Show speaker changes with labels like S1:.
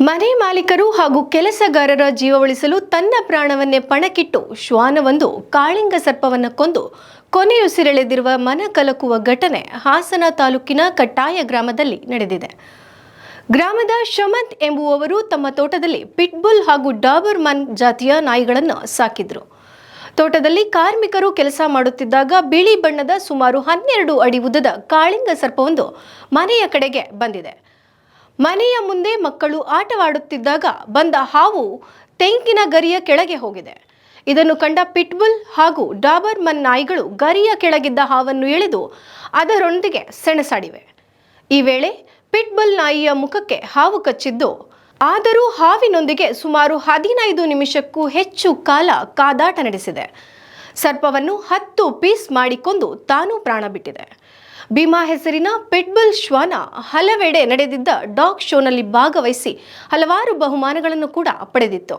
S1: ಮನೆ ಮಾಲೀಕರು ಹಾಗೂ ಕೆಲಸಗಾರರ ಜೀವ ಉಳಿಸಲು ತನ್ನ ಪ್ರಾಣವನ್ನೇ ಪಣಕ್ಕಿಟ್ಟು ಶ್ವಾನವೊಂದು ಕಾಳಿಂಗ ಸರ್ಪವನ್ನು ಕೊಂದು ಕೊನೆಯುಸಿರೆಳೆದಿರುವ ಮನ ಕಲಕುವ ಘಟನೆ ಹಾಸನ ತಾಲೂಕಿನ ಕಟ್ಟಾಯ ಗ್ರಾಮದಲ್ಲಿ ನಡೆದಿದೆ. ಗ್ರಾಮದ ಶಮಂತ್ ಎಂಬುವವರು ತಮ್ಮ ತೋಟದಲ್ಲಿ ಪಿಟ್ಬುಲ್ ಹಾಗೂ ಡಾಬರ್ಮನ್ ಜಾತಿಯ ನಾಯಿಗಳನ್ನು ಸಾಕಿದ್ರು. ತೋಟದಲ್ಲಿ ಕಾರ್ಮಿಕರು ಕೆಲಸ ಮಾಡುತ್ತಿದ್ದಾಗ ಬಿಳಿ ಬಣ್ಣದ ಸುಮಾರು 12 ಅಡಿ ಉದ್ದದ ಕಾಳಿಂಗ ಸರ್ಪವೊಂದು ಮನೆಯ ಕಡೆಗೆ ಬಂದಿದೆ. ಮನೆಯ ಮುಂದೆ ಮಕ್ಕಳು ಆಟವಾಡುತ್ತಿದ್ದಾಗ ಬಂದ ಹಾವು ತೆಂಗಿನ ಗರಿಯ ಕೆಳಗೆ ಹೋಗಿದೆ. ಇದನ್ನು ಕಂಡ ಪಿಟ್ಬುಲ್ ಹಾಗೂ ಡಾಬರ್ಮನ್ ನಾಯಿಗಳು ಗರಿಯ ಕೆಳಗಿದ್ದ ಹಾವನ್ನು ಎಳೆದು ಅದರೊಂದಿಗೆ ಸೆಣಸಾಡಿವೆ. ಈ ವೇಳೆ ಪಿಟ್ಬುಲ್ ನಾಯಿಯ ಮುಖಕ್ಕೆ ಹಾವು ಕಚ್ಚಿದ್ದು, ಆದರೂ ಹಾವಿನೊಂದಿಗೆ ಸುಮಾರು 15 ನಿಮಿಷಕ್ಕೂ ಹೆಚ್ಚು ಕಾಲ ಕಾದಾಟ ನಡೆಸಿದೆ. ಸರ್ಪವನ್ನು 10 ಪೀಸ್ ಮಾಡಿಕೊಂಡು ತಾನು ಪ್ರಾಣ ಬಿಟ್ಟಿದೆ. ಭೀಮಾ ಹೆಸರಿನ ಪಿಟ್ಬುಲ್ ಶ್ವಾನ ಹಲವೆಡೆ ನಡೆದಿದ್ದ ಡಾಗ್ ಶೋನಲ್ಲಿ ಭಾಗವಹಿಸಿ ಹಲವಾರು ಬಹುಮಾನಗಳನ್ನು ಕೂಡ ಪಡೆದಿತ್ತು.